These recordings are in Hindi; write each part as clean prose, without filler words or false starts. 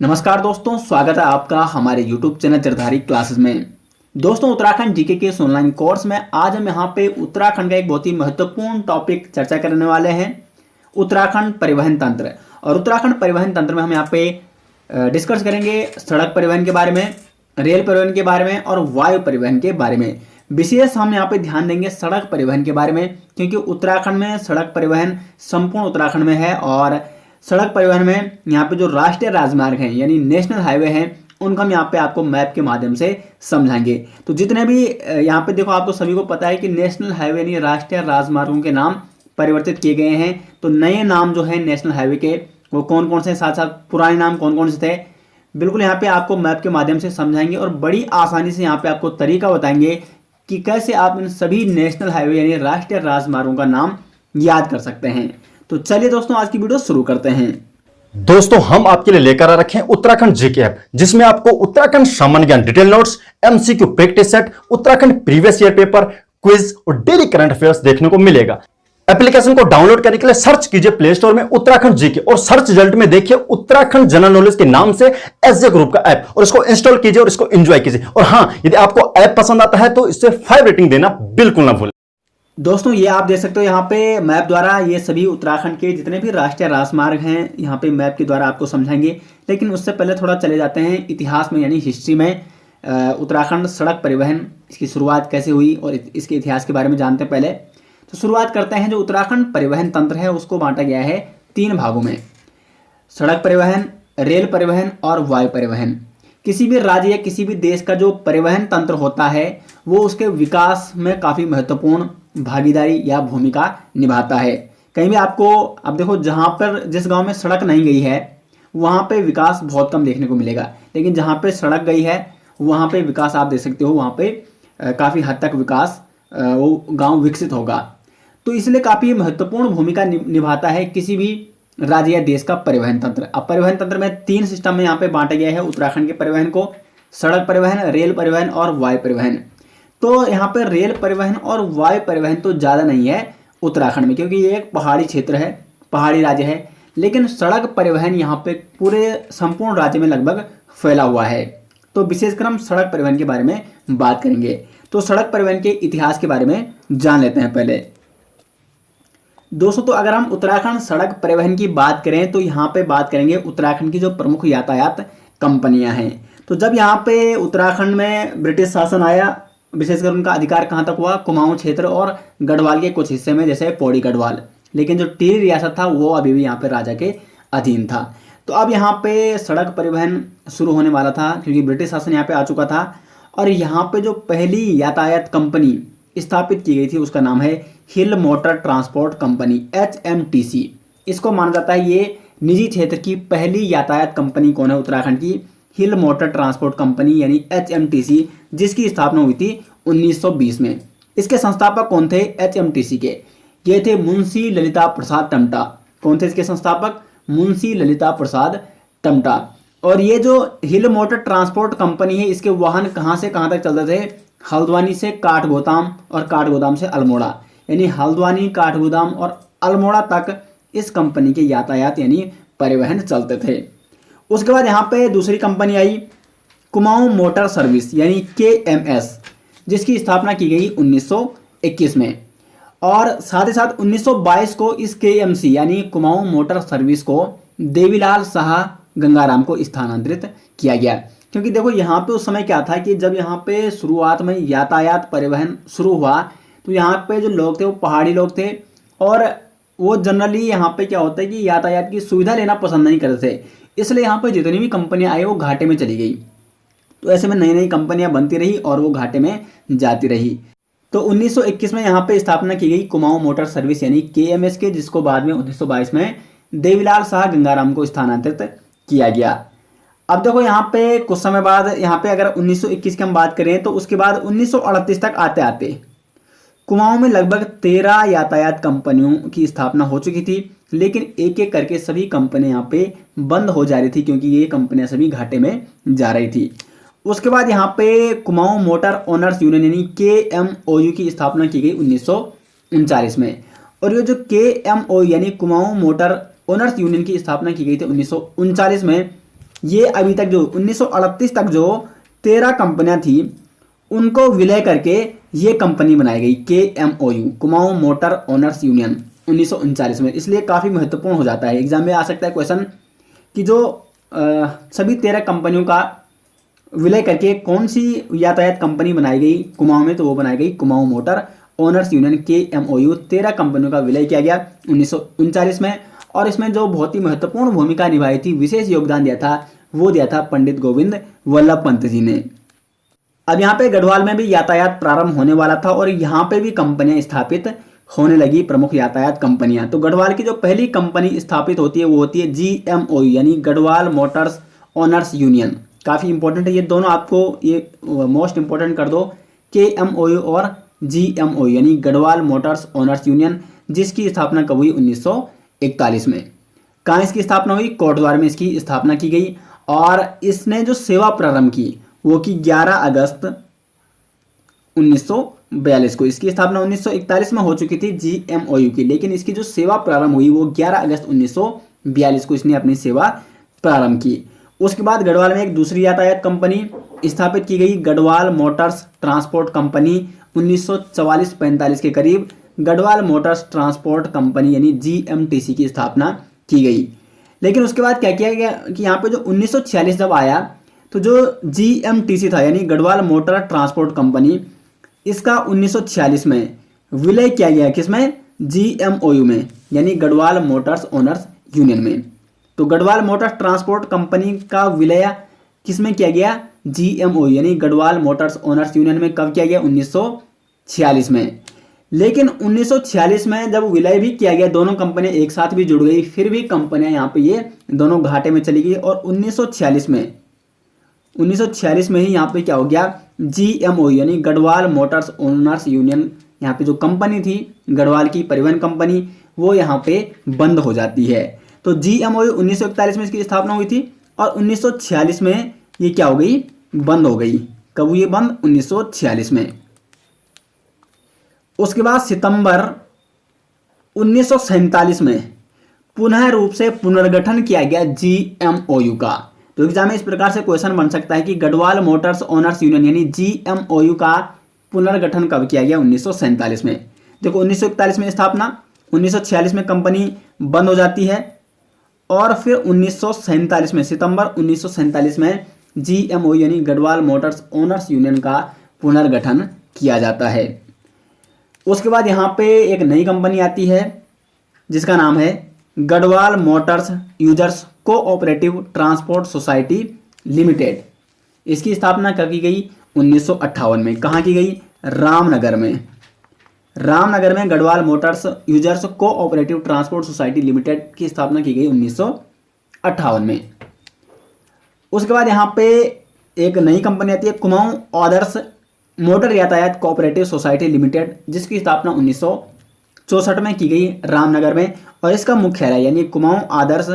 नमस्कार दोस्तों, स्वागत है आपका हमारे YouTube चैनल जरधारी क्लासेस में। दोस्तों, उत्तराखंड जीके के इस ऑनलाइन कोर्स में आज हम यहाँ पे उत्तराखंड का एक बहुत ही महत्वपूर्ण टॉपिक चर्चा करने वाले हैं, उत्तराखंड परिवहन तंत्र। और उत्तराखंड परिवहन तंत्र में हम यहाँ पे डिस्कस करेंगे सड़क परिवहन के बारे में, रेल परिवहन के बारे में और वायु परिवहन के बारे में। विशेष हम यहाँ पे ध्यान देंगे सड़क परिवहन के बारे में, क्योंकि उत्तराखंड में सड़क परिवहन संपूर्ण उत्तराखंड में है और सड़क परिवहन में यहाँ पे जो राष्ट्रीय राजमार्ग हैं यानी नेशनल हाईवे हैं उनका हम यहाँ पे आपको मैप के माध्यम से समझाएंगे। तो जितने भी यहाँ पे देखो, आपको सभी को पता है कि नेशनल हाईवे यानी राष्ट्रीय राजमार्गों के नाम परिवर्तित किए गए हैं। तो नए नाम जो है नेशनल हाईवे के वो कौन कौन से, साथ साथ पुराने नाम कौन कौन से थे, बिल्कुल यहाँ पे आपको मैप के माध्यम से समझाएंगे और बड़ी आसानी से यहाँ पे आपको तरीका बताएंगे कि कैसे आप इन सभी नेशनल हाईवे यानी राष्ट्रीय राजमार्गों का नाम याद कर सकते हैं। तो चलिए दोस्तों, आज की वीडियो शुरू करते हैं। दोस्तों, हम आपके लिए लेकर आ रखे हैं उत्तराखंड जीके ऐप, जिसमें आपको उत्तराखंड सामान्य ज्ञान detail notes, MCQ practice set, Uttarakhand previous year paper, quiz और डेली करंट अफेयर्स देखने को मिलेगा। एप्लीकेशन को डाउनलोड करने के लिए सर्च कीजिए प्ले स्टोर में उत्तराखंड जीके और सर्च रिजल्ट में देखिए उत्तराखंड जनरल नॉलेज के नाम से एसजे ग्रुप का ऐप, और इसको इंस्टॉल कीजिए और इसको एंजॉय कीजिए। और हां, यदि आपको ऐप पसंद आता है तो इससे 5 रेटिंग देना बिल्कुल ना भूलें। दोस्तों, ये आप देख सकते हो यहाँ पे मैप द्वारा ये सभी उत्तराखंड के जितने भी राष्ट्रीय राजमार्ग हैं यहाँ पे मैप के द्वारा आपको समझाएंगे। लेकिन उससे पहले थोड़ा चले जाते हैं इतिहास में यानी हिस्ट्री में। उत्तराखंड सड़क परिवहन इसकी शुरुआत कैसे हुई और इसके इतिहास के बारे में जानते हैं पहले। तो शुरुआत करते हैं। जो उत्तराखंड परिवहन तंत्र है उसको बांटा गया है 3 भागों में: सड़क परिवहन, रेल परिवहन और वायु परिवहन। किसी भी राज्य या किसी भी देश का जो परिवहन तंत्र होता है वो उसके विकास में काफ़ी महत्वपूर्ण भागीदारी या भूमिका निभाता है। कहीं भी आपको, अब देखो, जहाँ पर जिस गांव में सड़क नहीं गई है वहाँ पे विकास बहुत कम देखने को मिलेगा, लेकिन जहाँ पे सड़क गई है वहाँ पे विकास आप देख सकते हो, वहाँ पे काफ़ी हद तक विकास वो गांव विकसित होगा। तो इसलिए काफ़ी महत्वपूर्ण भूमिका निभाता है किसी भी राज्य या देश का परिवहन तंत्र। अब परिवहन तंत्र में 3 सिस्टम में यहाँ पे बांटा गया है उत्तराखंड के परिवहन को: सड़क परिवहन, रेल परिवहन और वायु परिवहन। तो यहाँ पे रेल परिवहन और वायु परिवहन तो ज़्यादा नहीं है उत्तराखंड में, क्योंकि ये एक पहाड़ी क्षेत्र है, पहाड़ी राज्य है। लेकिन सड़क परिवहन यहाँ पे पूरे संपूर्ण राज्य में लगभग फैला हुआ है। तो विशेषकर हम सड़क परिवहन के बारे में बात करेंगे। तो सड़क परिवहन के इतिहास के बारे में जान लेते हैं पहले दोस्तों। तो अगर हम उत्तराखंड सड़क परिवहन की बात करें तो यहाँ पे बात करेंगे उत्तराखंड की जो प्रमुख यातायात कंपनियां हैं। तो जब यहाँ पे उत्तराखंड में ब्रिटिश शासन आया, विशेषकर उनका अधिकार कहाँ तक हुआ? कुमाऊं क्षेत्र और गढ़वाल के कुछ हिस्से में, जैसे पौड़ी गढ़वाल। लेकिन जो टिहरी रियासत था वो अभी भी यहाँ पे राजा के अधीन था। तो अब यहाँ पे सड़क परिवहन शुरू होने वाला था, क्योंकि ब्रिटिश शासन यहाँ पे आ चुका था। और यहाँ पे जो पहली यातायात कंपनी स्थापित की गई थी उसका नाम है हिल मोटर ट्रांसपोर्ट कंपनी, HMTC। इसको माना जाता है ये निजी क्षेत्र की पहली यातायात कंपनी कौन है उत्तराखंड की? हिल मोटर ट्रांसपोर्ट कंपनी यानी HMTC, जिसकी स्थापना हुई थी 1920 में। इसके संस्थापक कौन थे HMTC के? ये थे मुंशी ललिता प्रसाद टमटा। कौन थे इसके संस्थापक? मुंशी ललिता प्रसाद टमटा। और ये जो हिल मोटर ट्रांसपोर्ट कंपनी है, इसके वाहन कहाँ से कहाँ तक चलते थे? हल्द्वानी से काठगोदाम और काठगोदाम से अल्मोड़ा, यानी हल्द्वानी, काठगोदाम और अल्मोड़ा तक इस कंपनी के यातायात यानी परिवहन चलते थे। उसके बाद यहाँ पे दूसरी कंपनी आई कुमाऊं मोटर सर्विस यानी KMS, जिसकी स्थापना की गई 1921 में। और साथ ही साथ 1922 को इस KMC यानी कुमाऊं मोटर सर्विस को देवीलाल शाह गंगाराम को स्थानांतरित किया गया। क्योंकि देखो, यहाँ पे उस समय क्या था कि जब यहाँ पे शुरुआत में यातायात परिवहन शुरू हुआ तो यहाँ पे जो लोग थे वो पहाड़ी लोग थे, और वो जनरली यहाँ पे क्या होता है कि यातायात की सुविधा लेना पसंद नहीं करते थे। इसलिए यहाँ पे जितनी भी कंपनियां आई वो घाटे में चली गई। तो ऐसे में नई नई कंपनियां बनती रही और वो घाटे में जाती रही। तो 1921 में यहाँ पे स्थापना की गई कुमाऊं मोटर सर्विस यानी KMS के, जिसको बाद में 1922 में देवीलाल शाह गंगाराम को स्थानांतरित किया गया। अब देखो, यहाँ पे कुछ समय बाद, यहाँ पे अगर 1921 की हम बात करें तो उसके बाद 1938 तक आते आते कुमाऊं में लगभग 13 यातायात कंपनियों की स्थापना हो चुकी थी। लेकिन एक एक करके सभी कंपनियां यहाँ पे बंद हो जा रही थी, क्योंकि ये कंपनियां सभी घाटे में जा रही थी। उसके बाद यहाँ पे कुमाऊं मोटर ओनर्स यूनियन यानी KMOU की स्थापना की गई 1939 में। और ये जो KMOU यानी कुमाऊं मोटर ओनर्स यूनियन की स्थापना की गई थी 1939 में, ये अभी तक जो 1938 तक जो 13 कंपनियां थी उनको विलय करके ये कंपनी बनाई गई KMOU, Kumaon motor owners union, 1939 में। इसलिए काफ़ी महत्वपूर्ण हो जाता है, एग्जाम में आ सकता है क्वेश्चन कि जो सभी 13 कंपनियों का विलय करके कौन सी यातायात कंपनी बनाई गई कुमाऊं में, तो वो बनाई गई Kumaon motor owners union KMOU। 13 कंपनियों का विलय किया गया 1939 में, और इसमें जो बहुत ही महत्वपूर्ण भूमिका निभाई थी, विशेष योगदान दिया था, वो दिया था पंडित गोविंद वल्लभ पंत जी ने। अब यहाँ पे गढ़वाल में भी यातायात प्रारंभ होने वाला था और यहाँ पे भी कंपनियां स्थापित होने लगी, प्रमुख यातायात कंपनियां। तो गढ़वाल की जो पहली कंपनी स्थापित होती है वो होती है GMOU, यानी गढ़वाल मोटर्स ओनर्स यूनियन। काफ़ी इंपॉर्टेंट है ये दोनों, आपको ये मोस्ट इंपॉर्टेंट कर दो, KMOU और GMOU यानी गढ़वाल मोटर्स ओनर्स यूनियन, जिसकी स्थापना कब हुई? 1941 में। कहाँ इसकी स्थापना हुई? कोटद्वार में इसकी स्थापना की गई। और इसने जो सेवा प्रारंभ की वो की 11 अगस्त 1942 को। इसकी स्थापना 1941 में हो चुकी थी GMOU की, लेकिन इसकी जो सेवा प्रारंभ हुई वो 11 अगस्त 1942 को इसने अपनी सेवा प्रारंभ की। उसके बाद गढ़वाल में एक दूसरी यातायात कंपनी स्थापित की गई, गढ़वाल मोटर्स ट्रांसपोर्ट कंपनी। 1944-45 के करीब गढ़वाल मोटर्स ट्रांसपोर्ट कंपनी यानी GMTC की स्थापना की गई। लेकिन उसके बाद क्या किया गया कि यहाँ पे जो 1946 जब आया तो जो GMTC था यानी गढ़वाल मोटर ट्रांसपोर्ट कंपनी, इसका 1946 में विलय किया गया, किसमें? GMOU में, यानी गढ़वाल मोटर्स ओनर्स यूनियन में। तो गढ़वाल मोटर्स ट्रांसपोर्ट कंपनी का विलय किसमें किया गया? GMOU यानी गढ़वाल मोटर्स ओनर्स यूनियन में। कब किया गया? 1946 में। लेकिन 1946 में जब विलय भी किया गया, दोनों कंपनियां एक साथ भी जुड़ गई, फिर भी कंपनियां यहाँ पे ये दोनों घाटे में चली गई। और 1946 में ही यहाँ पे क्या हो गया? GMOU यानी गढ़वाल मोटर्स ओनर्स यूनियन, यहाँ पे जो कंपनी थी गढ़वाल की परिवहन कंपनी, वो यहाँ पे बंद हो जाती है। तो GMOU 1941 में इसकी स्थापना हुई थी और 1946 में ये क्या हो गई? बंद हो गई। कब हुई बंद? 1946 में। उसके बाद सितंबर 1947 में पुनः रूप से पुनर्गठन किया गया GMOU का। तो एग्जाम में इस प्रकार से क्वेश्चन बन सकता है कि गढ़वाल मोटर्स ओनर्स यूनियन यानी GMOU का पुनर्गठन कब किया गया? 1947 में। देखो 1941 में स्थापना, 1946 में कंपनी बंद हो जाती है और फिर 1947 में, सितंबर 1947 में GMOU यानी गढ़वाल मोटर्स ओनर्स यूनियन का पुनर्गठन किया जाता है। उसके बाद यहाँ पे एक नई कंपनी आती है जिसका नाम है Garhwal Motors users cooperative transport society limited. इसकी स्थापना कब की गई? 1958 में। कहाँ की गई? रामनगर में। रामनगर में Garhwal Motors users cooperative transport society limited की स्थापना की गई 1958 में। उसके बाद यहाँ पे एक नई कंपनी आती है कुमाऊं आदर्श मोटर यातायात कोऑपरेटिव सोसाइटी लिमिटेड, जिसकी स्थापना 1964 में की गई रामनगर में। और इसका मुख्यालय यानी कुमाऊं आदर्श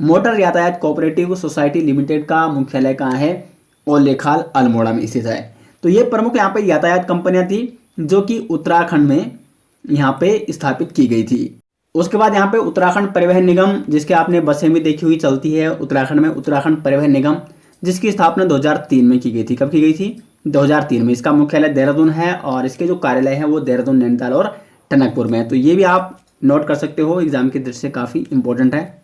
मोटर यातायात कोऑपरेटिव सोसाइटी लिमिटेड का मुख्यालय कहाँ है? ओलेखाल अल्मोड़ा में स्थित है। तो ये प्रमुख यहाँ पे यातायात कंपनियां थी जो कि उत्तराखंड में यहाँ पे स्थापित की गई थी। उसके बाद यहाँ पे उत्तराखंड परिवहन निगम, जिसके आपने बसें भी देखी हुई चलती है उत्तराखंड में, उत्तराखंड परिवहन निगम, जिसकी स्थापना 2003 में की गई थी। कब की गई थी? 2003 में। इसका मुख्यालय देहरादून है और इसके जो कार्यालय है वो देहरादून, नैनीताल और टनकपुर में है। तो ये भी आप नोट कर सकते हो, एग्जाम की दृष्टि से काफ़ी इंपॉर्टेंट है।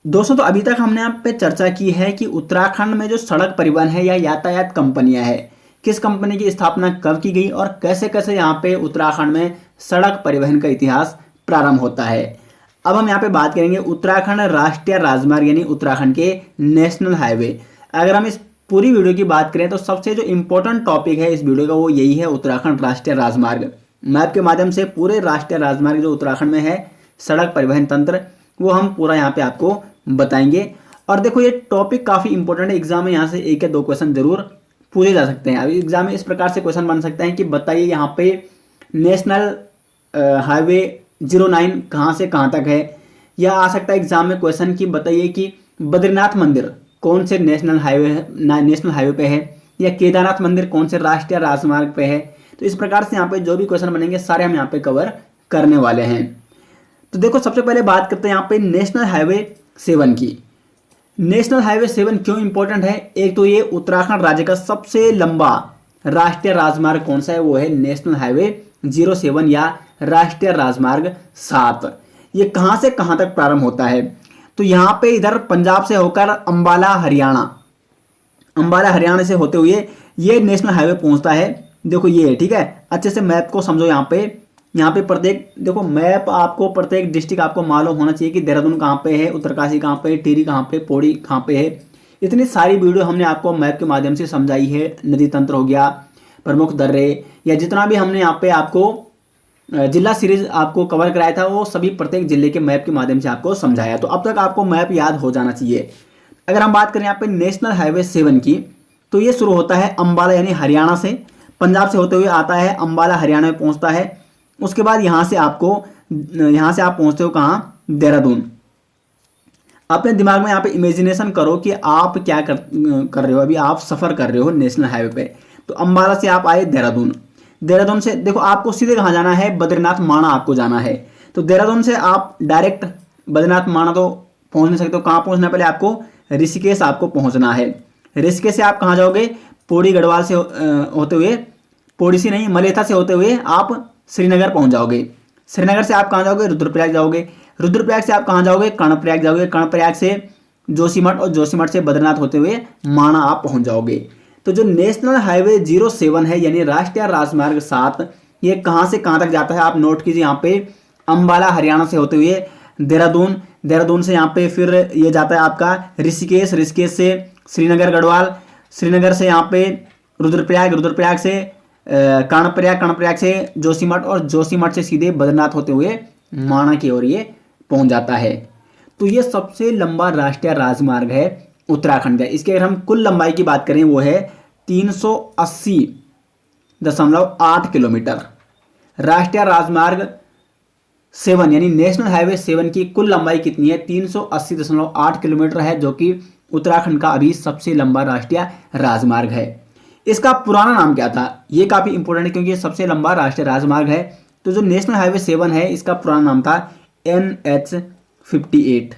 दोस्तों, तो अभी तक हमने यहाँ पे चर्चा की है कि उत्तराखंड में जो सड़क परिवहन है या यातायात कंपनियां है, किस कंपनी की स्थापना कब की गई और कैसे कैसे यहाँ पे उत्तराखंड में सड़क परिवहन का इतिहास प्रारंभ होता है। अब हम यहाँ पे बात करेंगे उत्तराखंड राष्ट्रीय राजमार्ग यानी उत्तराखंड के नेशनल हाईवे। अगर हम इस पूरी वीडियो की बात करें तो सबसे जो इम्पोर्टेंट टॉपिक है इस वीडियो का वो यही है, उत्तराखंड राष्ट्रीय राजमार्ग। मैप के माध्यम से पूरे राष्ट्रीय राजमार्ग जो उत्तराखंड में है, सड़क परिवहन तंत्र, वो हम पूरा यहाँ पे आपको बताएंगे। और देखो ये टॉपिक काफ़ी इंपॉर्टेंट है, एग्जाम में यहाँ से एक या दो क्वेश्चन जरूर पूछे जा सकते हैं। अभी एग्जाम में इस प्रकार से क्वेश्चन बन सकते हैं कि बताइए यहाँ पे नेशनल हाईवे 09 कहाँ से कहाँ तक है, या आ सकता है एग्जाम में क्वेश्चन कि बताइए कि बद्रीनाथ मंदिर कौन से नेशनल हाईवे पे है, या केदारनाथ मंदिर कौन से राष्ट्रीय राजमार्ग पे है। तो इस प्रकार से यहाँ पे जो भी क्वेश्चन बनेंगे सारे हम यहाँ पे कवर करने वाले हैं। तो देखो सबसे पहले बात करते हैं यहाँ पे नेशनल हाईवे 7 की। नेशनल हाईवे 7 क्यों इंपॉर्टेंट है? एक तो ये उत्तराखंड राज्य का सबसे लंबा राष्ट्रीय राजमार्ग कौन सा है, वो है नेशनल हाईवे 07 या राष्ट्रीय राजमार्ग 7। ये कहां से कहां तक प्रारंभ होता है? तो यहां पे इधर पंजाब से होकर अंबाला हरियाणा से होते हुए ये नेशनल हाईवे पहुंचता है। देखो ये है, ठीक है, अच्छे से मैप को समझो। यहाँ पे प्रत्येक, देखो मैप आपको प्रत्येक डिस्ट्रिक्ट आपको मालूम होना चाहिए कि देहरादून कहाँ पे है, उत्तरकाशी कहाँ पे है, टिहरी कहाँ पे, पौड़ी कहाँ पे है। इतनी सारी वीडियो हमने आपको मैप के माध्यम से समझाई है। नदी तंत्र हो गया, प्रमुख दर्रे, या जितना भी हमने यहाँ पे आपको जिला सीरीज आपको कवर कराया था, वो सभी प्रत्येक जिले के मैप के माध्यम से आपको समझाया। तो अब तक आपको मैप याद हो जाना चाहिए। अगर हम बात करें यहाँ पे नेशनल हाईवे 7 की, तो ये शुरू होता है अंबाला यानी हरियाणा से, पंजाब से होते हुए आता है, अंबाला हरियाणा में पहुंचता है। उसके बाद यहाँ से आप पहुंचते हो कहाँ? देहरादून। अपने दिमाग में यहाँ पे इमेजिनेशन करो कि आप क्या कर रहे हो। अभी आप सफर कर रहे हो नेशनल हाईवे पे, तो अंबाला से आप आए देहरादून से देखो आपको सीधे कहाँ जाना है? बद्रीनाथ माणा आपको जाना है। तो देहरादून से आप डायरेक्ट बद्रीनाथ माणा तो पहुंच नहीं सकते हो। कहाँ पहुंचना? पहले आपको ऋषिकेश आपको पहुंचना है। ऋषिकेश से आप कहाँ जाओगे? पौड़ी गढ़वाल से होते हुए, पौड़ी से नहीं, मलेथा से होते हुए आप श्रीनगर पहुंच जाओगे। श्रीनगर से आप कहाँ जाओगे? रुद्रप्रयाग जाओगे। रुद्रप्रयाग से आप कहाँ जाओगे? कर्णप्रयाग जाओगे। कर्णप्रयाग से जोशीमठ, और जोशीमठ से बद्रीनाथ होते हुए माणा आप पहुंच जाओगे। तो जो नेशनल हाईवे 07 है यानी राष्ट्रीय राजमार्ग 7, ये कहाँ से कहाँ तक जाता है आप नोट कीजिए। यहाँ पे अंबाला हरियाणा से होते हुए देहरादून से यहाँ पे फिर ये जाता है आपका ऋषिकेश से श्रीनगर गढ़वाल, श्रीनगर से यहाँ पे रुद्रप्रयाग से कर्णप्रयाग से जोशीमठ, और जोशीमठ से सीधे बद्रीनाथ होते हुए माणा की ओर ये पहुंच जाता है। तो ये सबसे लंबा राष्ट्रीय राजमार्ग है उत्तराखंड का। इसके अगर हम कुल लंबाई की बात करें, वो है 380.8 किलोमीटर। राष्ट्रीय राजमार्ग 7 यानी नेशनल हाईवे 7 की कुल लंबाई कितनी है? 380.8 किलोमीटर है, जो कि उत्तराखंड का अभी सबसे लंबा राष्ट्रीय राजमार्ग है। इसका पुराना नाम क्या था? ये काफी इंपॉर्टेंट है क्योंकि ये सबसे लंबा राष्ट्रीय राजमार्ग है। तो जो नेशनल हाईवे 7 है, इसका पुराना नाम था NH58।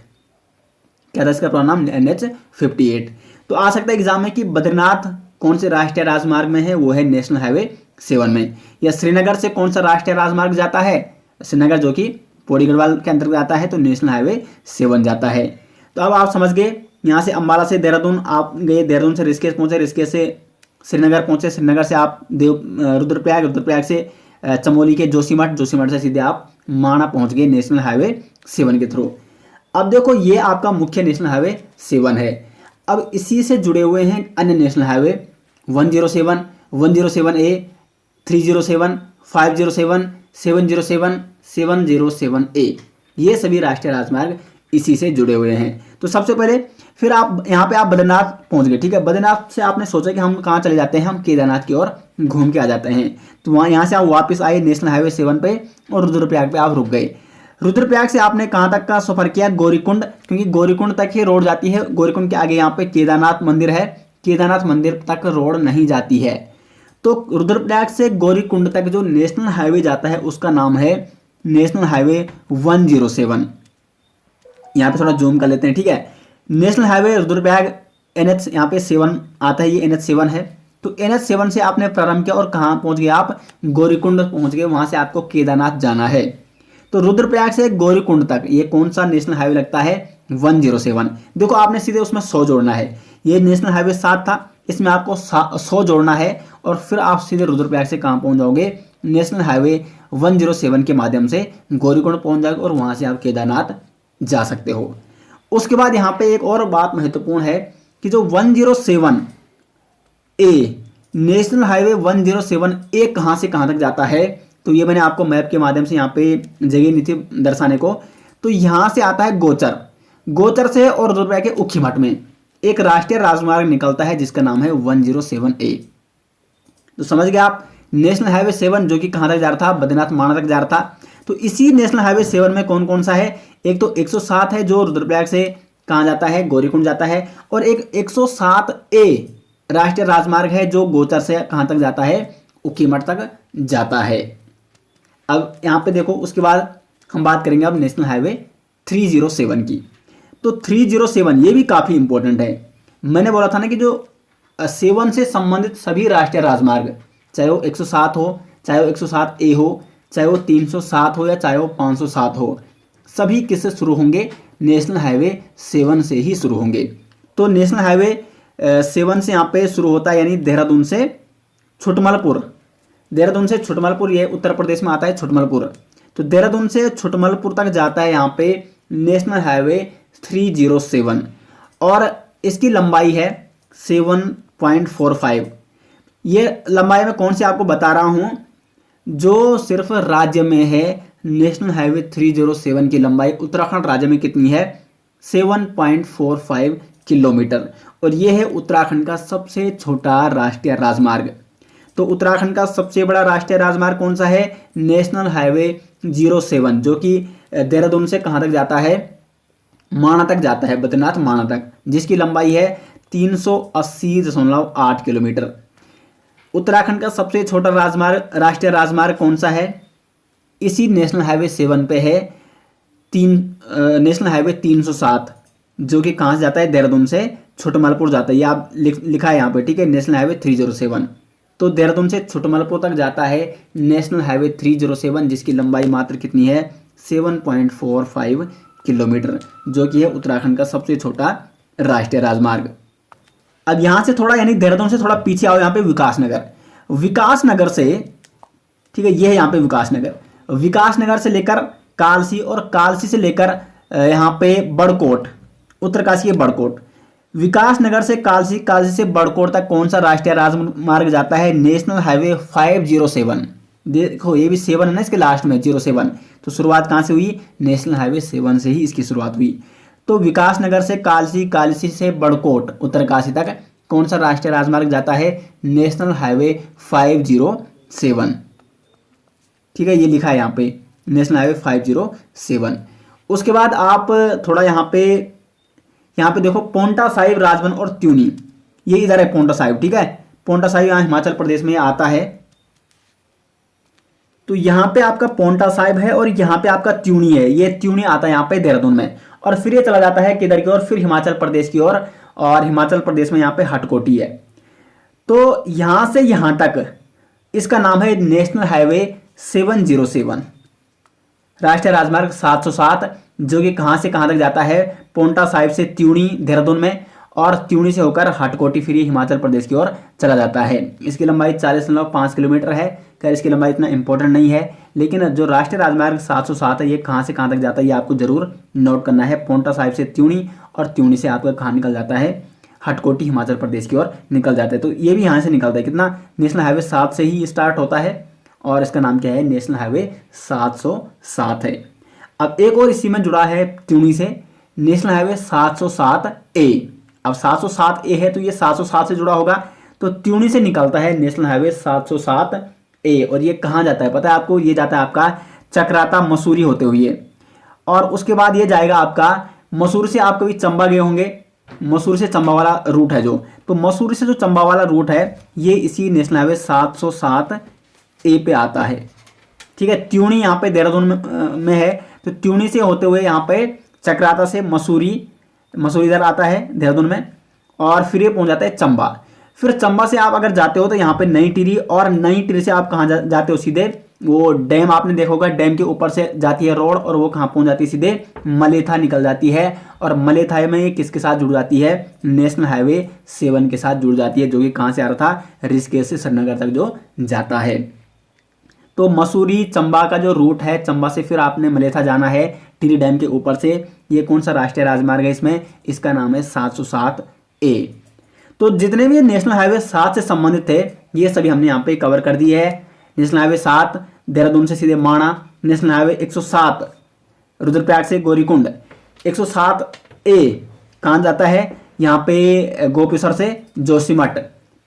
क्या था इसका पुराना नाम? NH58। तो आ सकता है एग्जाम में कि बद्रीनाथ कौन से राष्ट्रीय राजमार्ग में है? वो है नेशनल हाईवे 7 में। या श्रीनगर से कौन सा राष्ट्रीय राजमार्ग जाता है? श्रीनगर, जो कि पौड़ी गढ़वाल के अंतर्गत आता है, तो नेशनल हाईवे 7 जाता है। तो अब आप समझ गए। यहाँ से अंबाला से देहरादून आप गए, देहरादून से ऋषिकेश पहुंचे, ऋषिकेश से श्रीनगर पहुंचे, श्रीनगर से आप रुद्रप्रयाग से चमोली के जोशीमठ से सीधे आप माणा पहुंच गए नेशनल हाईवे 7 के थ्रू। अब देखो ये आपका मुख्य नेशनल हाईवे 7 है। अब इसी से जुड़े हुए हैं अन्य नेशनल हाईवे 107, 107A, 307, 507, 707, 707A। ये सभी राष्ट्रीय राजमार्ग इसी से जुड़े हुए हैं। तो सबसे पहले फिर आप यहाँ पे आप बद्रीनाथ पहुंच गए, ठीक है। बद्रीनाथ से आपने सोचा कि हम कहाँ चले जाते हैं? हम केदारनाथ की ओर घूम के आ जाते हैं। तो वहाँ यहाँ से आप वापस आए नेशनल हाईवे 7 पे, और रुद्रप्रयाग पे आप रुक गए। रुद्रप्रयाग से आपने कहाँ तक का सफर किया? गौरीकुंड, क्योंकि गौरीकुंड तक ही रोड जाती है। गौरीकुंड के आगे यहाँ पे केदारनाथ मंदिर है, केदारनाथ मंदिर तक रोड नहीं जाती है। तो रुद्रप्रयाग से गौरीकुंड तक जो नेशनल हाईवे जाता है, उसका नाम है नेशनल हाईवे 107। यहाँ पे थोड़ा जूम कर लेते हैं, ठीक है। नेशनल हाईवे रुद्रप्रयाग NH यहाँ पे 7 आता है, ये NH7 है। तो NH7 से आपने प्रारंभ किया और कहाँ पहुंच गए आप? गौरीकुंड पहुंच गए। वहां से आपको केदारनाथ जाना है। तो रुद्रप्रयाग से गौरीकुंड तक ये कौन सा नेशनल हाईवे लगता है? 107। देखो आपने सीधे उसमें 100 जोड़ना है। ये नेशनल हाईवे 7 था, इसमें आपको 100 जोड़ना है, और फिर आप सीधे रुद्रप्रयाग से कहाँ पहुंच जाओगे? नेशनल हाईवे 107 के माध्यम से गौरीकुंड पहुंच जाओगे, और वहां से आप केदारनाथ जा सकते हो। उसके बाद यहाँ पे एक और बात महत्वपूर्ण है कि जो 107A नेशनल हाईवे 107A कहाँ से कहाँ तक जाता है? तो ये मैंने आपको मैप के माध्यम से यहाँ पे जगह नहीं थी दर्शाने को। तो यहाँ से आता है गोचर से, और रुद्रप्रयाग के उखीमठ में एक राष्ट्रीय राजमार्ग निकलता है जिसका नाम है 107A। तो समझ गए आप? नेशनल हाईवे 7 जो कि कहाँ तक जा रहा था? बद्रीनाथ माणा तक जा रहा था। तो इसी नेशनल हाईवे 7 में कौन कौन सा है? एक तो 107 है जो रुद्रप्रयाग से कहाँ जाता है? गौरीकुंड जाता है। और एक 107A राष्ट्रीय राजमार्ग है जो गोचर से कहाँ तक जाता है? उखीमठ तक जाता है। अब यहाँ पे देखो, उसके बाद हम बात करेंगे अब नेशनल हाईवे 307 की। तो 307 ये भी काफ़ी इंपॉर्टेंट है। मैंने बोला था ना कि जो 7 से संबंधित सभी राष्ट्रीय राजमार्ग, चाहे वो 107 हो, चाहे वो 107A हो, चाहे वो 307 हो या चाहे वो 507 हो, सभी किससे शुरू होंगे? नेशनल हाईवे 7 से ही शुरू होंगे। तो नेशनल हाईवे 7 से यहाँ पे शुरू होता है, यानी देहरादून से छुटमलपुर। देहरादून से छुटमलपुर, ये उत्तर प्रदेश में आता है छुटमलपुर। तो देहरादून से छुटमलपुर तक जाता है यहाँ पे नेशनल हाईवे 307 और इसकी लंबाई है 7.45। ये लंबाई में कौन सी आपको बता रहा हूँ, जो सिर्फ राज्य में है। नेशनल हाईवे 307 की लंबाई उत्तराखंड राज्य में कितनी है? 7.45 किलोमीटर। और ये है उत्तराखंड का सबसे छोटा राष्ट्रीय राजमार्ग। तो उत्तराखंड का सबसे बड़ा राष्ट्रीय राजमार्ग कौन सा है? नेशनल हाईवे 07, जो कि देहरादून से कहाँ तक जाता है? माणा तक जाता है, बद्रीनाथ माणा तक, जिसकी लंबाई है 380.8 किलोमीटर। उत्तराखंड का सबसे छोटा राष्ट्रीय राजमार्ग कौन सा है? इसी नेशनल हाईवे 7 पे है नेशनल हाईवे 307, जो कि कहाँ से जाता है? देहरादून से छुटमलपुर जाता है। ये आप लिखा है यहाँ पे, ठीक है, नेशनल हाईवे 307। तो देहरादून से छुटमलपुर तक जाता है नेशनल हाईवे 307, जिसकी लंबाई मात्र कितनी है? 7.45 किलोमीटर, जो कि है उत्तराखंड का सबसे छोटा राष्ट्रीय राजमार्ग। अब यहाँ से थोड़ा, यानी देहरादून से थोड़ा पीछे आओ, यहाँ पे विकासनगर से, ठीक है, ये है यहाँ पे विकासनगर से लेकर कालसी, और कालसी से लेकर यहाँ पे बड़कोट, उत्तरकाशी के बड़कोट। विकासनगर से कालसी, कालसी से बड़कोट तक कौन सा राष्ट्रीय राजमार्ग जाता है? National highway 507। देखो ये भी 7 है ना इसके लास्ट में, 07। तो शुरुआत कहाँ से हुई? नेशनल हाईवे 7 से ही इसकी शुरुआत हुई। तो विकासनगर से कालसी, कालसी से बड़कोट, उत्तरकाशी तक कौन सा राष्ट्रीय राजमार्ग जाता है? National highway 507। ठीक है, ये लिखा है यहाँ पे नेशनल हाईवे 507। उसके बाद आप थोड़ा यहाँ पे देखो, पोंटा साहिब, राजबन और त्यूनी, ये इधर है पोंटा साहिब, ठीक है। पोंटा साहिब यहाँ हिमाचल प्रदेश में आता है। तो यहाँ पे आपका पोंटा साहिब है और यहाँ पे आपका त्यूनी है। ये त्यूनी आता है यहाँ पे देहरादून में, और फिर ये चला जाता है किधर की ओर? फिर हिमाचल प्रदेश की ओर, और हिमाचल प्रदेश में यहाँ पे हटकोटी है। तो यहाँ से यहाँ तक इसका नाम है नेशनल हाईवे 707, राष्ट्रीय राजमार्ग 707, जो कि कहाँ से कहाँ तक जाता है? पोंटा साहिब से त्यूनी देहरादून में, और त्यूनी से होकर हटकोटी, फिर ये हिमाचल प्रदेश की ओर चला जाता है। इसकी लंबाई 40.5 किलोमीटर है। खैर इसकी लंबाई इतना इंपॉर्टेंट नहीं है, लेकिन जो राष्ट्रीय राजमार्ग 707 है, ये कहाँ से कहाँ तक जाता है ये आपको जरूर नोट करना है। पोंटा साहिब से त्यूनी, और त्यूनी से आपका कहाँ निकल जाता है? हटकोटी, हिमाचल प्रदेश की ओर निकल जाता है। तो ये भी यहाँ से निकलता है। कितना? नेशनल हाईवे 7 से ही स्टार्ट होता है, और इसका नाम क्या है? नेशनल हाईवे 707 है। अब एक और इसी में जुड़ा है त्यूनी से, नेशनल हाईवे 707A। अब 707A है तो ये 707 से जुड़ा होगा, तो त्यूनी से निकलता है नेशनल हाईवे 707A। और ये कहाँ जाता है पता है आपको? ये जाता है आपका चक्राता, मसूरी होते हुए, और उसके बाद ये जाएगा आपका मसूरी से। आप कभी चंबा गए होंगे, मसूरी से चंबा वाला रूट है जो, तो मसूरी से जो चंबा वाला रूट है, ये इसी नेशनल हाईवे 707A पे आता है। ठीक है, त्यूनी यहाँ पे देहरादून में है, तो त्यूनी से होते हुए यहाँ पे चक्राता से मसूरी इधर आता है देहरादून में, और फिर ये पहुंच जाता है चंबा। फिर चंबा से आप अगर जाते हो तो यहाँ पे नई टिहरी, और नई टिहरी से आप कहाँ जाते हो? सीधे वो डैम आपने देखा होगा, डैम के ऊपर से जाती है रोड, और वो कहाँ पहुंच जाती है? सीधे मलेथा निकल जाती है। और मलेथा में ये किसके साथ जुड़ जाती है? नेशनल हाईवे 7 के साथ जुड़ जाती है, जो कि कहाँ से आ रहा था? ऋषिकेश से श्रीनगर तक जो जाता है। तो मसूरी चंबा का जो रूट है, चंबा से फिर आपने मलेथा जाना है टिहरी डैम के ऊपर से। ये कौन सा राष्ट्रीय राजमार्ग है इसमें? इसका नाम है 707A। तो जितने भी नेशनल हाईवे 7 से संबंधित थे, ये सभी हमने यहाँ पे कवर कर दिए है। नेशनल हाईवे 7 देहरादून से सीधे माणा, नेशनल हाईवे 107 रुद्रप्रयाग से गौरीकुंड, 107A कहाँ जाता है? यहाँ पे गोपेश्वर से जोशीमठ,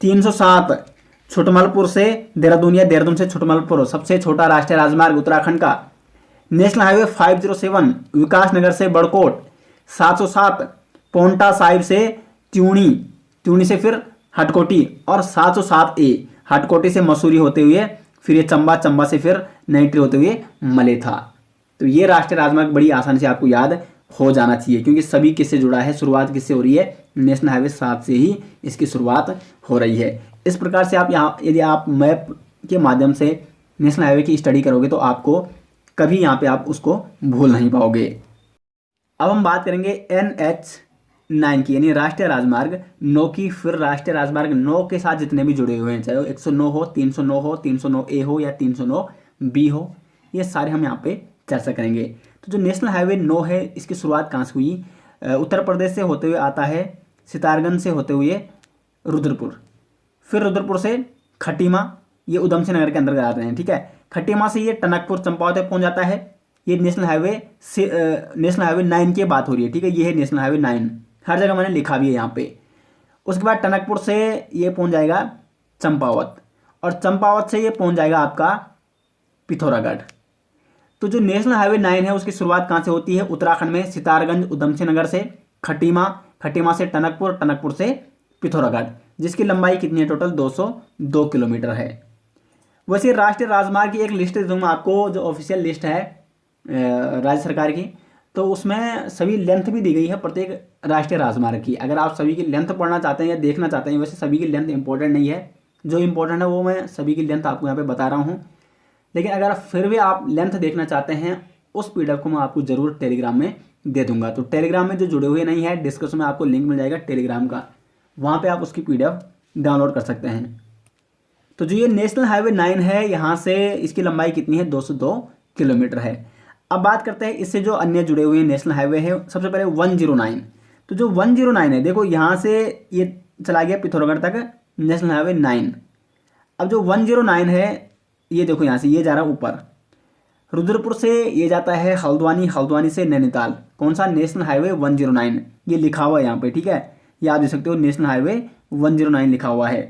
307 छुटमलपुर से देहरादून, या देहरादून से छुटमलपुर, सबसे छोटा राष्ट्रीय राजमार्ग उत्तराखंड का। नेशनल हाईवे 507 विकासनगर से बड़कोट, 707 पोंटा साहिब से त्यूनी से फिर हटकोटी, और 707A हटकोटी से मसूरी होते हुए फिर ये चंबा से फिर नई टिहरी होते हुए मलेथा। तो ये राष्ट्रीय राजमार्ग बड़ी आसानी से आपको याद हो जाना चाहिए, क्योंकि सभी किससे जुड़ा है, शुरुआत किससे हो रही है, नेशनल हाईवे 7 से ही इसकी शुरुआत हो रही है। इस प्रकार से आप यहाँ यदि आप मैप के माध्यम से नेशनल हाईवे की स्टडी करोगे तो आपको कभी यहाँ पे आप उसको भूल नहीं पाओगे। अब हम बात करेंगे NH9 की, यानी राष्ट्रीय राजमार्ग 9 की। फिर राष्ट्रीय राजमार्ग 9 के साथ जितने भी जुड़े हुए हैं, चाहे वो 109 हो, 309 हो, 309A हो या 309B हो, ये सारे हम यहाँ पे चर्चा करेंगे। तो जो नेशनल हाईवे 9 है, इसकी शुरुआत कहाँ से हुई? उत्तर प्रदेश से होते हुए आता है, सितारगंज से होते हुए रुद्रपुर, फिर रुद्रपुर से खटीमा, ये उधम सिंह नगर के अंदर आते हैं, ठीक है। खटीमा से ये टनकपुर चंपावत तक पहुँच जाता है। ये नेशनल हाईवे 9 की बात हो रही है, ठीक है। ये है नेशनल हाईवे 9, हर जगह मैंने लिखा भी है यहाँ पे। उसके बाद टनकपुर से ये पहुँच जाएगा चंपावत, और चंपावत से ये पहुँच जाएगा आपका पिथौरागढ़। तो जो नेशनल हाईवे 9 है उसकी शुरुआत कहाँ से होती है? उत्तराखंड में सितारगंज उधम सिंह नगर से, खटीमा से टनकपुर, टनकपुर से पिथौरागढ़, जिसकी लंबाई कितनी है? टोटल 202 किलोमीटर है। वैसे राष्ट्रीय राजमार्ग की एक लिस्ट दूंगा आपको, जो ऑफिशियल लिस्ट है राज्य सरकार की, तो उसमें सभी लेंथ भी दी गई है प्रत्येक राष्ट्रीय राजमार्ग की। अगर आप सभी की लेंथ पढ़ना चाहते हैं या देखना चाहते हैं, वैसे सभी की लेंथ इंपॉर्टेंट नहीं है, जो इंपॉर्टेंट है वो मैं सभी की लेंथ आपको यहाँ पे बता रहा हूँ। लेकिन अगर फिर भी आप लेंथ देखना चाहते हैं, उस PDF को मैं आपको ज़रूर टेलीग्राम में दे दूंगा। तो टेलीग्राम में जो जुड़े हुए नहीं है, डिस्क्रिप्शन में आपको लिंक मिल जाएगा टेलीग्राम का, वहाँ पे आप उसकी PDF डाउनलोड कर सकते हैं। तो जो ये नेशनल हाईवे 9 है, यहाँ से इसकी लंबाई कितनी है? 202 किलोमीटर है। अब बात करते हैं इससे जो अन्य जुड़े हुए नेशनल हाईवे है। सबसे पहले 109। तो जो 109 है, देखो यहाँ से ये चला गया पिथौरागढ़ तक, नेशनल हाईवे 9। अब जो 109 है, ये देखो यहाँ से ये जा रहा है ऊपर, रुद्रपुर से ये जाता है हल्द्वानी, हल्द्वानी से नैनीताल। कौन सा? नेशनल हाईवे 109, ये लिखा हुआ है यहाँ पे, ठीक है। याद देख सकते हो, नेशनल हाईवे 109 लिखा हुआ है।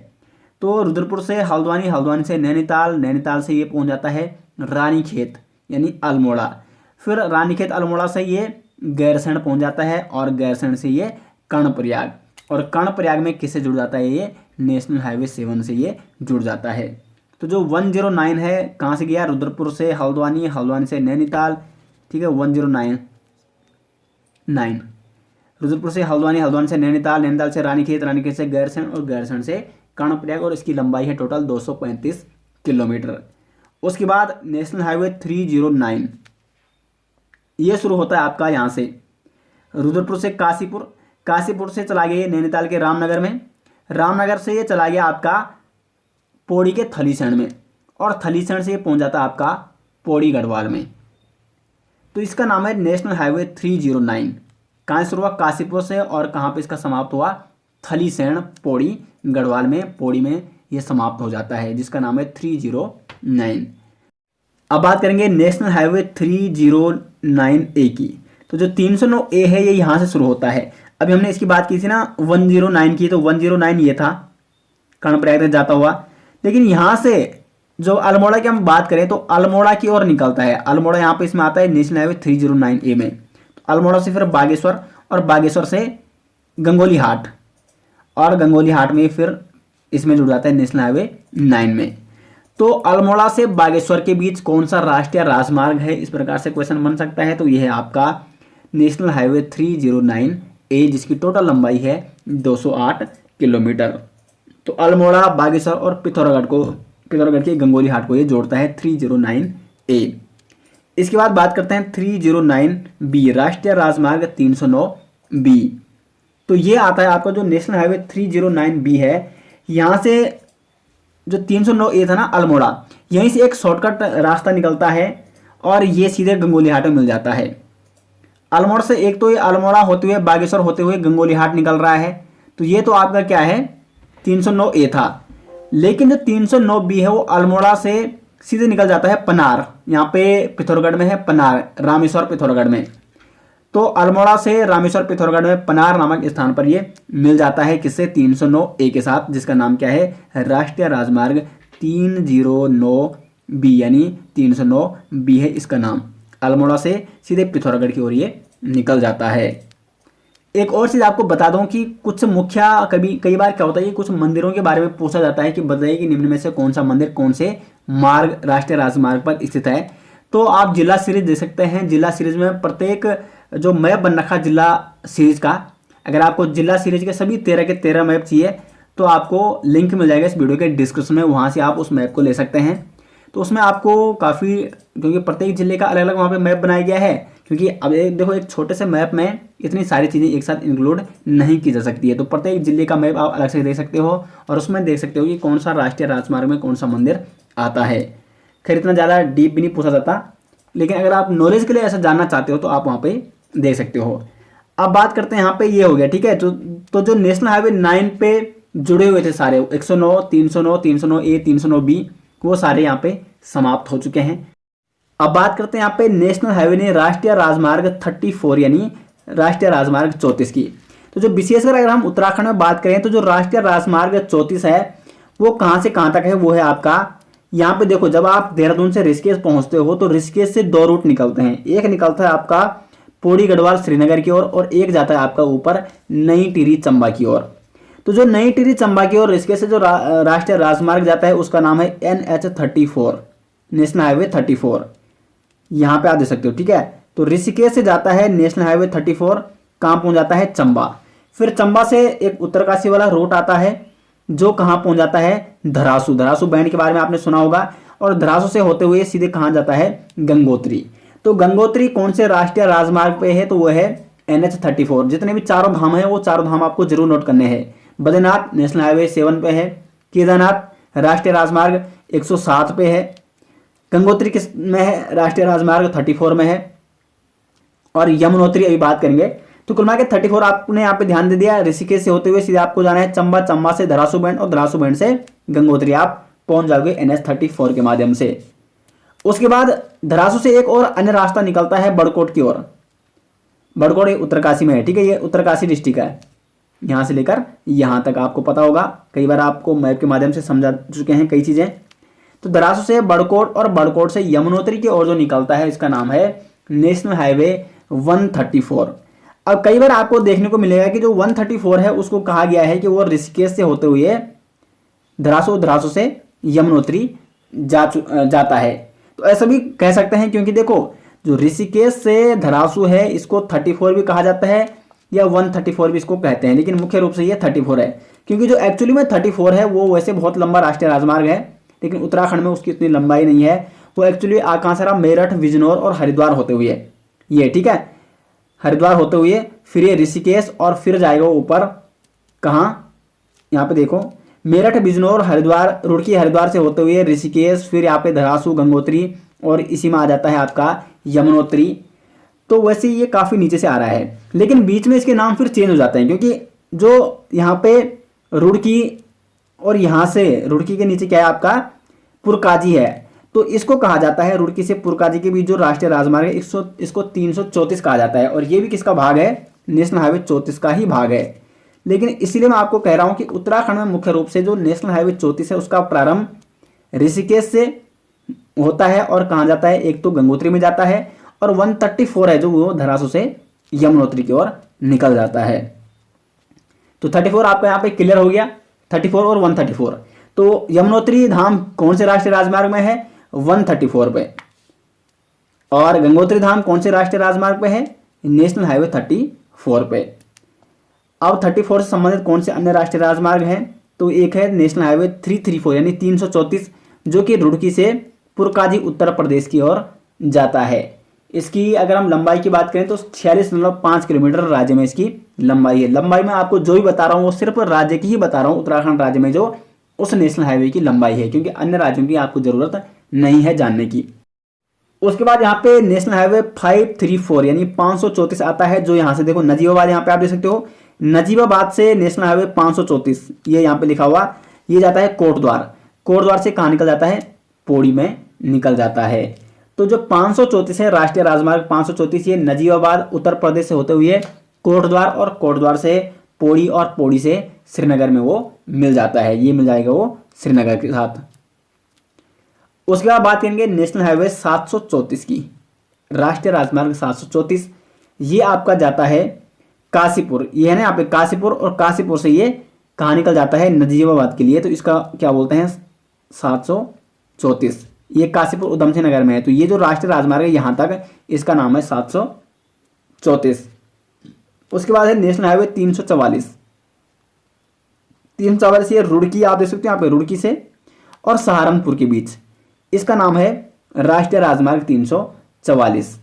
तो रुद्रपुर से हल्द्वानी, हल्द्वानी से नैनीताल, नैनीताल से ये पहुँच जाता है रानीखेत यानी अल्मोड़ा। फिर रानीखेत अल्मोड़ा से ये गैरसैंण पहुँच जाता है, और गैरसैंण से ये कर्णप्रयाग, और कर्णप्रयाग में किससे जुड़ जाता है? ये नेशनल हाईवे 7 से ये जुड़ जाता है। तो जो 109 है, कहाँ से गया? रुद्रपुर से हल्द्वानी, हल्द्वानी से नैनीताल, ठीक है। 109 रुद्रपुर से हल्द्वानी, हल्द्वानी से नैनीताल, नैनीताल से रानीखेत, रानीखेत से गैरसैंण, और गैरसैंण से कर्णप्रयाग, और इसकी लंबाई है टोटल 235 किलोमीटर। उसके बाद नेशनल हाईवे 309, ये शुरू होता है आपका यहाँ से रुद्रपुर से काशीपुर, काशीपुर से चला गया नैनीताल के रामनगर में, रामनगर से ये चला गया आपका पौड़ी के थलीसैंण में, और थलीसैंण से ये पहुँच जाता है आपका पौड़ी गढ़वाल में। तो इसका नाम है नेशनल हाईवे 309। कहाँ शुरू हुआ? काशीपुर से, और कहाँ पे इसका समाप्त हुआ? थलीसैंण, पौड़ी गढ़वाल में, पौड़ी में ये समाप्त हो जाता है, जिसका नाम है 309। अब बात करेंगे नेशनल हाईवे 309A की। तो जो 309A है, ये यहाँ से शुरू होता है। अभी हमने इसकी बात की थी ना 109 की, तो 109 ये था, कर्णप्रयाग तक जाता हुआ। लेकिन यहाँ से जो अल्मोड़ा की हम बात करें, तो अल्मोड़ा की ओर निकलता है। अल्मोड़ा यहाँ पे इसमें आता है नेशनल हाईवे 309A में। तो अल्मोड़ा से फिर बागेश्वर, और बागेश्वर से गंगोली हाट, और गंगोली हाट में फिर इसमें जुड़ जाता है नेशनल हाईवे 9 में। तो अल्मोड़ा से बागेश्वर के बीच कौन सा राष्ट्रीय राजमार्ग है? इस प्रकार से क्वेश्चन बन सकता है। तो यह है आपका नेशनल हाईवे 309A, जिसकी टोटल लंबाई है 208 किलोमीटर। तो अल्मोड़ा, बागेश्वर और पिथौरागढ़ के गंगोली हाट को ये जोड़ता है 309A। इसके बाद बात करते हैं 309B, राष्ट्रीय राजमार्ग 309B। तो ये आता है आपका जो नेशनल हाईवे 309B है। यहाँ से जो 309A था ना अल्मोड़ा, यहीं से एक शॉर्टकट रास्ता निकलता है, और ये सीधे गंगोली हाट में मिल जाता है। अल्मोड़ा से एक तो ये अल्मोड़ा होते हुए, बागेश्वर होते हुए गंगोली हाट निकल रहा है। तो ये तो आपका क्या है? 309A था। लेकिन जो 309B है, वो अल्मोड़ा से सीधे निकल जाता है पनार, यहाँ पे पिथौरागढ़ में है पनार, रामेश्वर पिथौरागढ़ में। तो अल्मोड़ा से रामेश्वर पिथौरागढ़ में पनार नामक स्थान पर ये मिल जाता है, किससे? 309A के साथ, जिसका नाम क्या है? राष्ट्रीय राजमार्ग 309B, यानी 309B है इसका नाम। अल्मोड़ा से सीधे पिथौरागढ़ की ओर ये निकल जाता है। एक और चीज़ आपको बता दूं कि कुछ मुख्य कई बार क्या होता है कि कुछ मंदिरों के बारे में पूछा जाता है कि बताइए कि निम्न में से कौन सा मंदिर कौन से मार्ग, राष्ट्रीय राजमार्ग पर स्थित है। तो आप जिला सीरीज दे सकते हैं। जिला सीरीज में प्रत्येक जो मैप बन रखा जिला सीरीज का, अगर आपको जिला सीरीज के सभी 13 के 13 मैप चाहिए तो आपको लिंक मिल जाएगा इस वीडियो के डिस्क्रिप्शन में, वहाँ से आप उस मैप को ले सकते हैं। तो उसमें आपको काफ़ी, क्योंकि प्रत्येक जिले का अलग अलग वहाँ पे मैप बनाया गया है, क्योंकि अब देखो एक छोटे से मैप में इतनी सारी चीज़ें एक साथ इंक्लूड नहीं की जा सकती है। तो प्रत्येक जिले का मैप आप अलग से देख सकते हो और उसमें देख सकते हो कि कौन सा राष्ट्रीय राजमार्ग में कौन सा मंदिर आता है। खैर इतना ज़्यादा डीप भी नहीं पूछा जाता, लेकिन अगर आप नॉलेज के लिए ऐसा जानना चाहते हो तो आप वहाँ पे देख सकते हो। अब बात करते हैं यहाँ पे, ये हो गया ठीक है। तो जो नेशनल हाईवे 9 पे जुड़े हुए थे सारे 109, 309, 309A, 309B, वो सारे यहाँ पे समाप्त हो चुके हैं। अब बात करते हैं यहाँ पे नेशनल हाईवे ने राष्ट्रीय राजमार्ग 34 यानी राष्ट्रीय राजमार्ग 34 की। तो जो विशेषकर अगर हम उत्तराखंड में बात करें तो जो राष्ट्रीय राजमार्ग 34 है वो कहाँ से कहाँ तक है, वो है आपका यहाँ पे देखो, जब आप देहरादून से ऋषिकेश पहुंचते हो तो ऋषिकेश से 2 रूट निकलते हैं। एक निकलता है आपका पौड़ी गढ़वाल श्रीनगर की ओर और एक जाता है आपका ऊपर नई टिहरी चंबा की ओर। तो जो नई टिहरी चंबा की ओर ऋषिकेश से जो राष्ट्रीय राजमार्ग जाता है उसका नाम है NH34, नेशनल हाईवे 34। यहाँ पे आप देख सकते हो ठीक है। तो ऋषिकेश से जाता है नेशनल हाईवे 34, कहाँ पहुँच जाता है, चंबा। फिर चंबा से एक उत्तरकाशी वाला रूट आता है जो कहाँ पहुँच जाता है, धरासू। धरासू बैंड के बारे में आपने सुना होगा। और धरासू से होते हुए सीधे कहाँ जाता है, गंगोत्री। तो गंगोत्री कौन से राष्ट्रीय राजमार्ग पे है, तो वो है NH34। जितने भी चारों धाम है वो चारों धाम आपको जरूर नोट करने हैं। बद्रीनाथ नेशनल हाईवे 7 पे है, केदारनाथ राष्ट्रीय राजमार्ग 107 पे है, गंगोत्री किस में है, राष्ट्रीय राजमार्ग 34 में है, और यमुनोत्री अभी बात करेंगे। तो कुल मिला के 34 आपने यहाँ पे ध्यान दे दिया। ऋषिकेश से होते हुए सीधे आपको जाना है चंबा, चंबा से धरासू बैंड और धरासू बैंड से गंगोत्री आप पहुंच जाओगे NH34 के माध्यम से। उसके बाद धरासू से एक और अन्य रास्ता निकलता है बड़कोट की ओर। बड़कोट उत्तरकाशी में है ठीक है, ये उत्तरकाशी डिस्ट्रिक्ट है। यहाँ से लेकर यहाँ तक आपको पता होगा, कई बार आपको मैप के माध्यम से समझा चुके हैं कई चीज़ें। तो धरासू से बड़कोट और बड़कोट से यमुनोत्री की ओर जो निकलता है इसका नाम है नेशनल हाईवे 134। अब कई बार आपको देखने को मिलेगा कि जो 134 है उसको कहा गया है कि वो ऋषिकेश से होते हुए धरासू, धरासू से यमुनोत्री जाता है। तो ऐसा भी कह सकते हैं, क्योंकि देखो जो ऋषिकेश से धरासू है इसको 34 भी कहा जाता है या 134 भी इसको कहते हैं, लेकिन मुख्य रूप से ये 34 है, क्योंकि जो एक्चुअली में 34 है वो वैसे बहुत लंबा राष्ट्रीय राजमार्ग है, लेकिन उत्तराखंड में उसकी इतनी लंबाई नहीं है। वो एक्चुअली आकांसरा, मेरठ, बिजनौर और हरिद्वार होते हुए ये ठीक है, हरिद्वार होते हुए फिर ये ऋषिकेश और फिर जाएगा ऊपर कहाँ, यहाँ पे देखो मेरठ, बिजनौर, हरिद्वार, रुड़की, हरिद्वार से होते हुए ऋषिकेश, फिर यहाँ पे धरासू, गंगोत्री और इसी में आ जाता है आपका यमुनोत्री। तो वैसे ये काफ़ी नीचे से आ रहा है, लेकिन बीच में इसके नाम फिर चेंज हो जाते हैं, क्योंकि जो यहाँ पे रुड़की और यहाँ से रुड़की के नीचे क्या है आपका पुरकाजी है, तो इसको कहा जाता है रुड़की से पुरकाजी के बीच जो राष्ट्रीय राजमार्ग है इसको 334 कहा जाता है। और ये भी किसका भाग है, नेशनल हाईवे 34 का ही भाग है। लेकिन इसीलिए मैं आपको कह रहा हूँ कि उत्तराखंड में मुख्य रूप से जो नेशनल हाईवे 34 है उसका प्रारंभ ऋषिकेश से होता है और कहाँ जाता है, एक तो गंगोत्री में जाता है, और 134 है जो वो धरासू से यमुनोत्री की ओर निकल जाता है। तो 34 आपका यहाँ पे क्लियर हो गया, 34 और 134। तो यमुनोत्री धाम कौन से राष्ट्रीय राजमार्ग में है, 134 पे, और गंगोत्री धाम कौन से राष्ट्रीय राजमार्ग पे है, नेशनल हाईवे 34 पे। अब 34 से संबंधित कौन से अन्य राष्ट्रीय राजमार्ग हैं, तो एक है नेशनल हाईवे 334 यानी 334 जो कि रुड़की से पुरकाजी उत्तर प्रदेश की ओर जाता है। इसकी अगर हम लंबाई की बात करें तो 46.5 किलोमीटर राज्य में इसकी लंबाई है। लंबाई में आपको जो भी बता रहा हूँ वो सिर्फ राज्य की ही बता रहा हूँ, उत्तराखंड राज्य में जो उस नेशनल हाईवे की लंबाई है, क्योंकि अन्य राज्यों की आपको जरूरत नहीं है जानने की। उसके बाद यहाँ पे नेशनल हाईवे 534 यानी 534 आता है, जो यहाँ से देखो नजीबाबाद, यहाँ पे आप देख सकते हो नजीबाबाद से नेशनल हाईवे 534 ये यहाँ पे लिखा हुआ, ये जाता है कोटद्वार। कोटद्वार से कहाँ निकल जाता है, पौड़ी में निकल जाता है। तो जो 534 है राष्ट्रीय राजमार्ग 534 ये नजीबाबाद उत्तर प्रदेश से होते हुए कोटद्वार और कोटद्वार से पौड़ी और पौड़ी से श्रीनगर में वो मिल जाता है, ये मिल जाएगा वो श्रीनगर के साथ। उसके बाद बात करेंगे नेशनल हाईवे 734 की, राष्ट्रीय राजमार्ग 734 ये आपका जाता है काशीपुर, ये है ना यहाँ पे काशीपुर, और काशीपुर से ये कहाँ निकल जाता है, नजीबाबाद के लिए। तो इसका क्या बोलते हैं 734, ये काशीपुर उधम सिंह नगर में है। तो ये जो राष्ट्रीय राजमार्ग है यहाँ तक इसका नाम है 34। उसके बाद है नेशनल हाईवे 344। 344 ये रुड़की, आप देख सकते हैं यहाँ पे रुड़की से और सहारनपुर के बीच, इसका नाम है राष्ट्रीय राजमार्ग 344।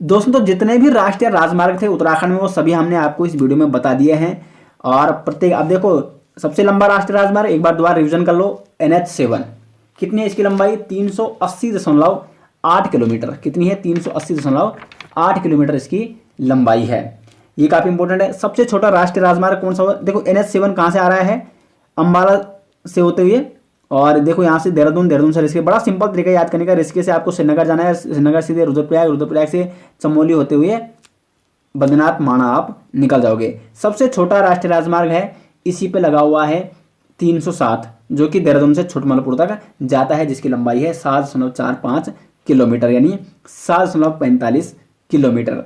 दोस्तों तो जितने भी राष्ट्रीय राजमार्ग थे उत्तराखंड में वो सभी हमने आपको इस वीडियो में बता दिए हैं। और प्रत्येक, आप देखो सबसे लंबा राष्ट्रीय राजमार्ग एक बार दोबारा रिवीजन कर लो, NH7। कितनी है इसकी लंबाई? 380.8 किलोमीटर। कितनी है? 380.8 किलोमीटर इसकी लंबाई है। ये काफी इंपॉर्टेंट है। सबसे छोटा राष्ट्रीय राजमार्ग कौन सा हुआ? देखो NH7 कहाँ से आ रहा है? अंबाला से होते हुए, और देखो यहाँ से देहरादून, देहरादून से ऋषिकेश। बड़ा सिंपल तरीका याद करने का। ऋषिकेश से आपको श्रीनगर जाना है, श्रीनगर सीधे रुद्रप्रयाग, रुद्रप्रयाग से चमोली होते हुए बद्रीनाथ माणा आप निकल जाओगे। सबसे छोटा राष्ट्रीय राजमार्ग है, इसी पे लगा हुआ है 307, जो कि देहरादून से छोटमलपुर तक जाता है, जिसकी लंबाई है 7.45 किलोमीटर, यानी 7.45 किलोमीटर।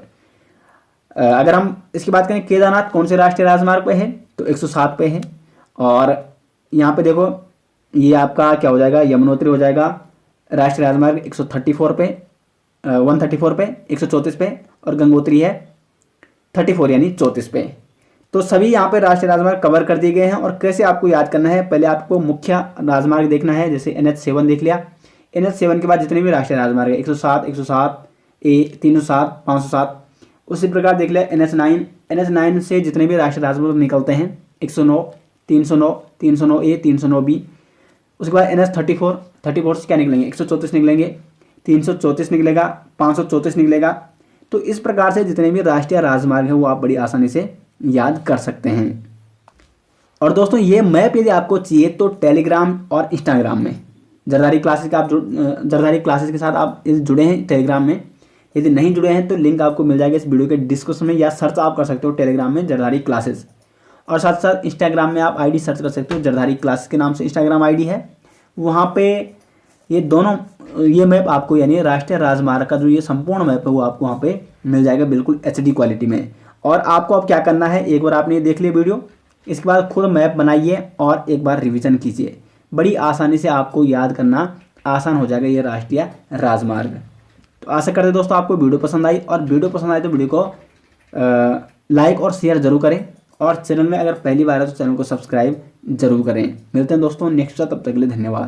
अगर हम इसकी बात करें केदारनाथ कौन से राष्ट्रीय राजमार्ग पे है, तो 107 पे है। और यहाँ पे देखो ये आपका क्या हो जाएगा? यमुनोत्री हो जाएगा राष्ट्रीय राजमार्ग 134 पे, 134 पे, 134 पे, और गंगोत्री है 34 यानी 34 पे। तो सभी यहाँ पे राष्ट्रीय राजमार्ग कवर कर दिए गए हैं। और कैसे आपको याद करना है? पहले आपको मुख्य राजमार्ग देखना है, जैसे NH7 देख लिया। NH7 के बाद जितने भी राष्ट्रीय राजमार्ग है 107, 107A, 307, 507, उसी प्रकार देख लिया NH9। NH9 से जितने भी राष्ट्रीय राजमार्ग निकलते हैं 109, 309, 309A, 309B। उसके बाद NH34, 34 से क्या निकलेंगे? 134 निकलेंगे, 334 निकलेगा, 534 निकलेगा। तो इस प्रकार से जितने भी राष्ट्रीय राजमार्ग है वो आप बड़ी आसानी से याद कर सकते हैं। और दोस्तों ये मैप यदि आपको चाहिए तो टेलीग्राम और इंस्टाग्राम में जरदारी क्लासेस का आप जरदारी क्लासेस के साथ आप जुड़े हैं टेलीग्राम में। यदि नहीं जुड़े हैं तो लिंक आपको मिल जाएगा इस वीडियो के डिस्क्रिप्शन में, या सर्च आप कर सकते हो टेलीग्राम में जरदारी क्लासेस। और साथ साथ इंस्टाग्राम में आप आईडी सर्च कर सकते हो, जरदारी क्लासेस के नाम से इंस्टाग्राम आईडी है। वहाँ पे ये दोनों, ये मैप आपको यानी राष्ट्रीय राजमार्ग का जो ये संपूर्ण मैप है वो आपको वहाँ पे मिल जाएगा बिल्कुल HD क्वालिटी में। और आपको अब क्या करना है, एक बार आपने ये देख लिया वीडियो, इसके बाद खुद मैप बनाइए और एक बार रिवीजन कीजिए। बड़ी आसानी से आपको याद करना आसान हो जाएगा ये राष्ट्रीय राजमार्ग। तो आशा करते दोस्तों आपको वीडियो पसंद आई, और वीडियो पसंद आए तो वीडियो को लाइक और शेयर जरूर करें, और चैनल में अगर पहली बार है तो चैनल को सब्सक्राइब जरूर करें। मिलते हैं दोस्तों नेक्स्ट, तब तक के लिए धन्यवाद।